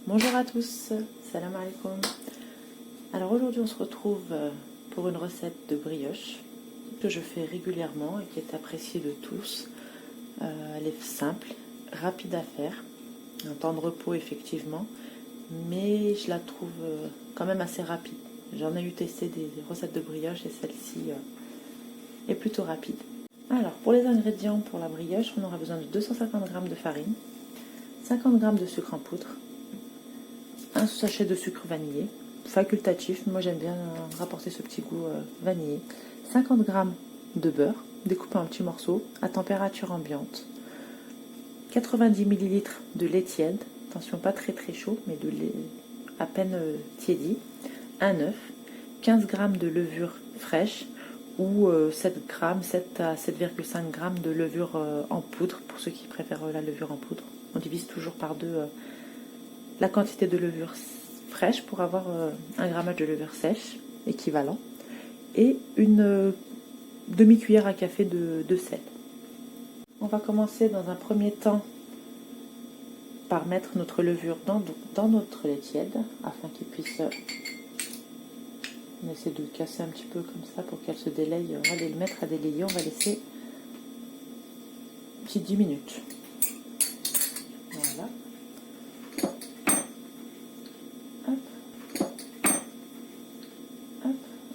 Bonjour à tous, salam alaikum. Alors aujourd'hui on se retrouve pour une recette de brioche que je fais régulièrement et qui est appréciée de tous. Elle est simple, rapide à faire, un temps de repos effectivement, mais je la trouve quand même assez rapide. J'en ai eu testé des recettes de brioche et celle-ci est plutôt rapide. Alors pour les ingrédients pour la brioche, on aura besoin de 250 g de farine, 50 g de sucre en poudre, un sachet de sucre vanillé, facultatif, moi j'aime bien rapporter ce petit goût vanillé, 50 g de beurre découpé en petits morceaux à température ambiante, 90 ml de lait tiède, attention pas très chaud, mais de lait à peine tiédi, un œuf, 15 g de levure fraîche ou 7 à 7,5 g de levure en poudre pour ceux qui préfèrent la levure en poudre. On divise toujours par deux la quantité de levure fraîche pour avoir un grammage de levure sèche équivalent et une demi-cuillère à café de sel. On va commencer dans un premier temps par mettre notre levure dans notre lait tiède afin qu'il puisse... On essaie de casser un petit peu comme ça pour qu'elle se délaye. On va le mettre à délayer, on va laisser un petit 10 minutes. Voilà.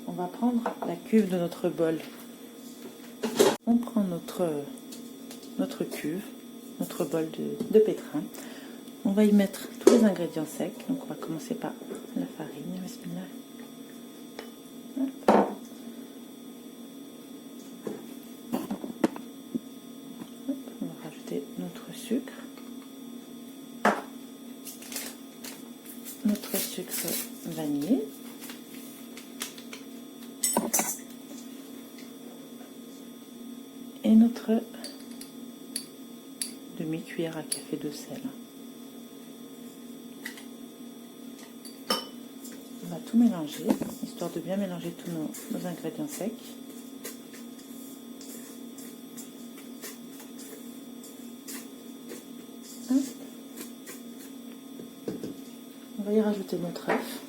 On va prendre la cuve de notre bol. On prend notre cuve, notre bol de pétrin. On va y mettre tous les ingrédients secs. Donc on va commencer par la farine. Bismillah. On va rajouter notre sucre. Notre sucre vanillé. Et notre demi-cuillère à café de sel. On va tout mélanger, histoire de bien mélanger tous nos ingrédients secs. Hop. On va y rajouter notre œuf.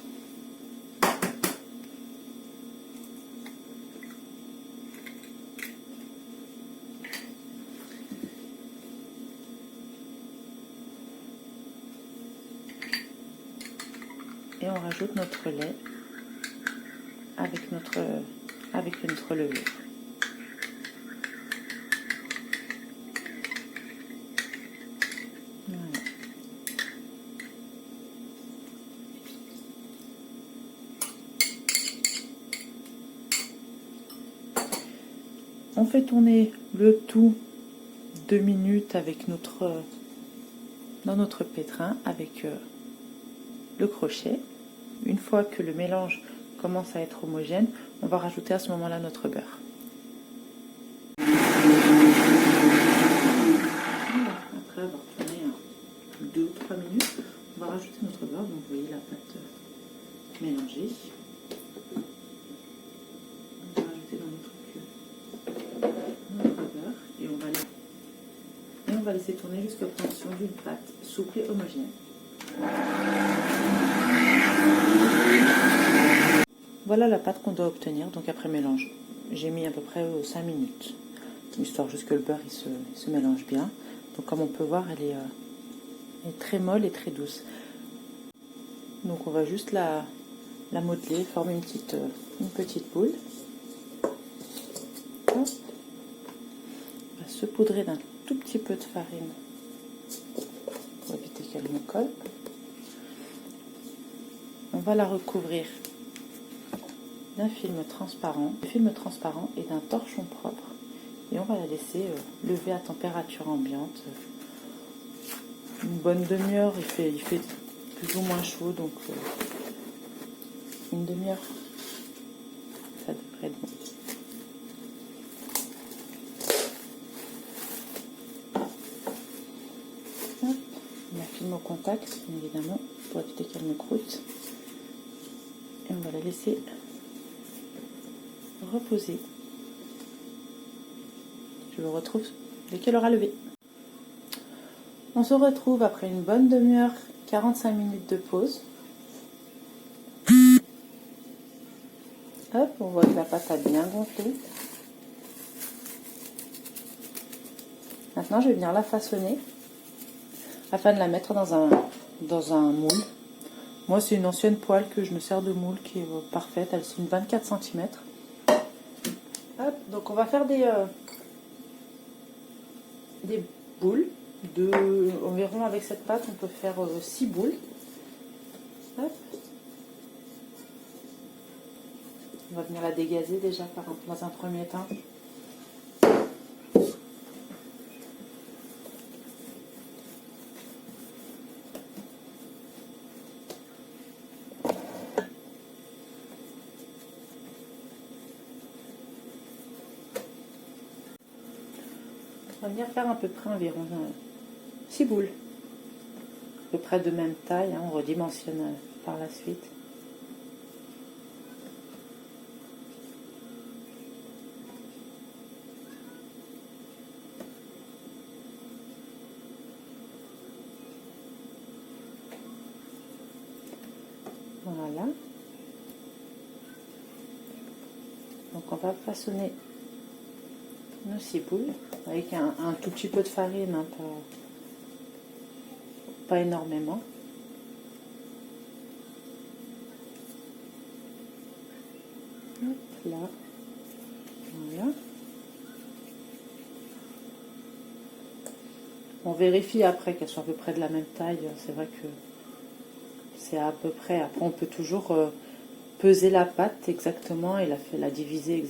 Et on rajoute notre lait avec notre levure. Voilà. On fait tourner le tout 2 minutes avec dans notre pétrin avec le crochet. Une fois que le mélange commence à être homogène, on va rajouter à ce moment-là notre beurre. Après avoir tourné 2 ou 3 minutes, on va rajouter notre beurre. Donc vous voyez la pâte mélangée. On va rajouter dans notre cuve notre beurre et on va laisser tourner jusqu'à l'obtention d'une pâte souple et homogène. Voilà la pâte qu'on doit obtenir, donc après mélange. J'ai mis à peu près 5 minutes, histoire juste que le beurre il se mélange bien. Donc comme on peut voir, elle est très molle et très douce. Donc on va juste la modeler, former une petite boule. Hop. On va se poudrer d'un tout petit peu de farine pour éviter qu'elle me colle. On va la recouvrir d'un film transparent et d'un torchon propre. Et on va la laisser lever à température ambiante. Une bonne demi-heure, il fait plus ou moins chaud, donc une demi-heure, ça devrait être bon. Hop, on la filme au contact, bien évidemment, pour éviter qu'elle me croûte. Et on va la laisser reposer. Je vous retrouve dès qu'elle aura levé. On se retrouve après une bonne demi-heure 45 minutes de pause. Hop, on voit que la pâte a bien gonflé. Maintenant, je vais venir la façonner afin de la mettre dans un moule. Moi, c'est une ancienne poêle que je me sers de moule qui est parfaite. Elle est une 24 cm. Hop, donc on va faire des boules. Environ avec cette pâte, on peut faire 6 boules. Hop. On va venir la dégazer déjà dans un premier temps. On va venir faire à peu près environ 6 boules. À peu près de même taille, hein, on redimensionne par la suite. Voilà. Donc on va façonner nos 6 boules avec un tout petit peu de farine, hein, pas énormément. Hop là. Voilà. On vérifie après qu'elles soient à peu près de la même taille. C'est vrai que c'est à peu près. Après, on peut toujours peser la pâte exactement et la diviser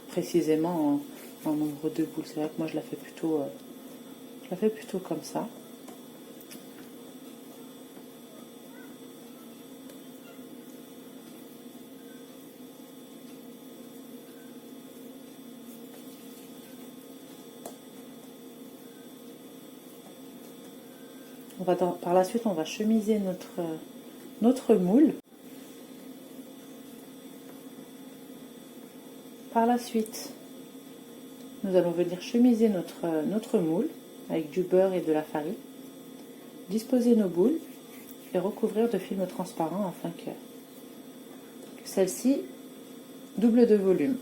précisément en nombre de boules. C'est vrai que moi, je la fais plutôt comme ça. Par la suite, on va chemiser notre moule. Par la suite, nous allons venir chemiser notre moule avec du beurre et de la farine. Disposer nos boules et recouvrir de film transparent afin que celle-ci double de volume.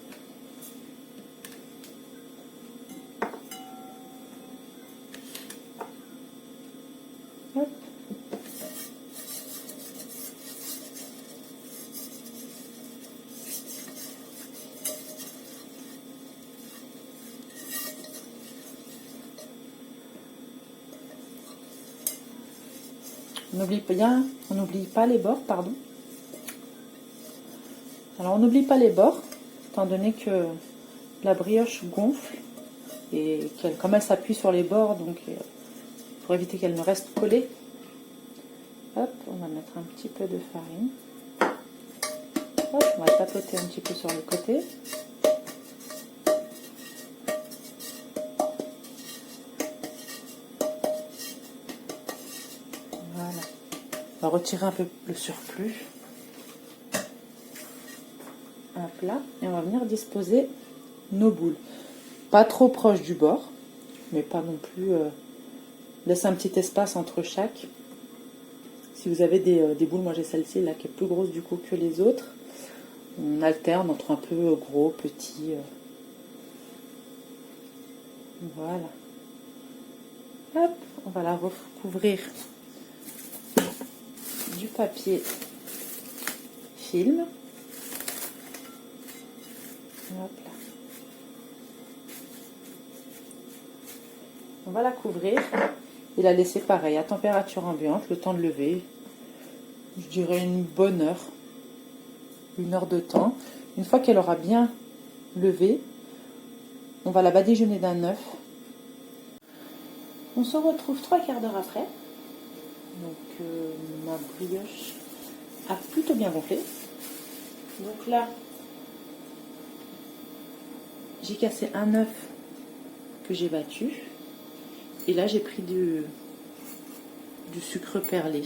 Hop. On n'oublie pas les bords, pardon. Alors on n'oublie pas les bords, étant donné que la brioche gonfle et comme elle s'appuie sur les bords, donc pour éviter qu'elle ne reste collée. Hop, on va mettre un petit peu de farine. Hop, on va tapoter un petit peu sur le côté. Voilà. On va retirer un peu le surplus. Hop là. Et on va venir disposer nos boules. Pas trop proche du bord, mais pas non plus... laisse un petit espace entre chaque. Si vous avez des boules, moi j'ai celle-ci là qui est plus grosse du coup que les autres. On alterne entre un peu gros, petit. Voilà. Hop, on va la recouvrir du papier film. Hop là. On va la couvrir et la laisser pareil à température ambiante, le temps de lever. Je dirais une bonne heure. 1 heure de temps. Une fois qu'elle aura bien levé, on va la badigeonner d'un œuf. On se retrouve 3/4 d'heure après. Donc ma brioche a plutôt bien gonflé. Donc là, j'ai cassé un œuf que j'ai battu. Et là, j'ai pris du sucre perlé.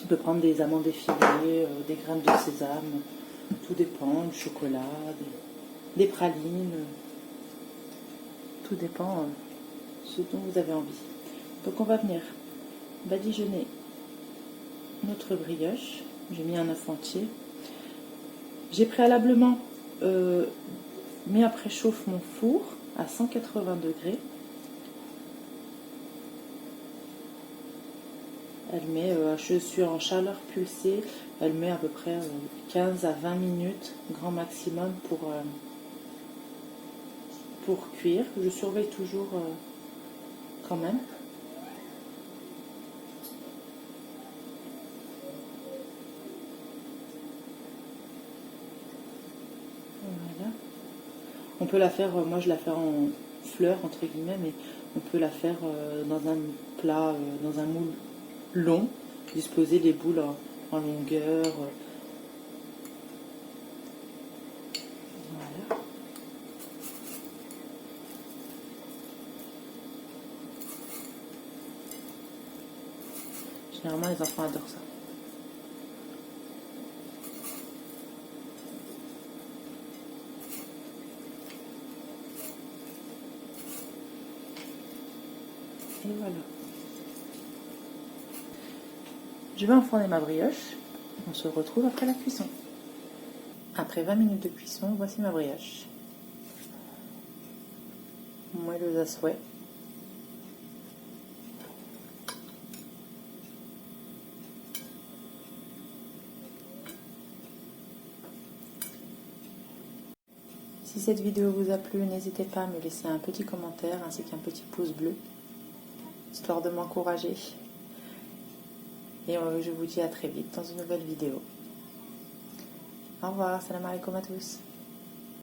On peut prendre des amandes effilées, des graines de sésame, tout dépend, du chocolat, des pralines, tout dépend ce dont vous avez envie. Donc on va venir badigeonner notre brioche. J'ai mis un œuf entier. J'ai préalablement mis à préchauffe mon four à 180 degrés. Je suis en chaleur pulsée, elle met à peu près 15 à 20 minutes, grand maximum, pour cuire. Je surveille toujours quand même. Voilà. On peut la faire, moi je la fais en fleur entre guillemets, mais on peut la faire dans un plat, dans un moule long, disposer les boules en longueur. Voilà. Généralement les enfants adorent ça. Et voilà. Je vais enfourner ma brioche. On se retrouve après la cuisson. Après 20 minutes de cuisson, voici ma brioche. Moelleuse à souhait. Si cette vidéo vous a plu, n'hésitez pas à me laisser un petit commentaire ainsi qu'un petit pouce bleu, histoire de m'encourager. Et je vous dis à très vite dans une nouvelle vidéo. Au revoir, salam alaikum à tous.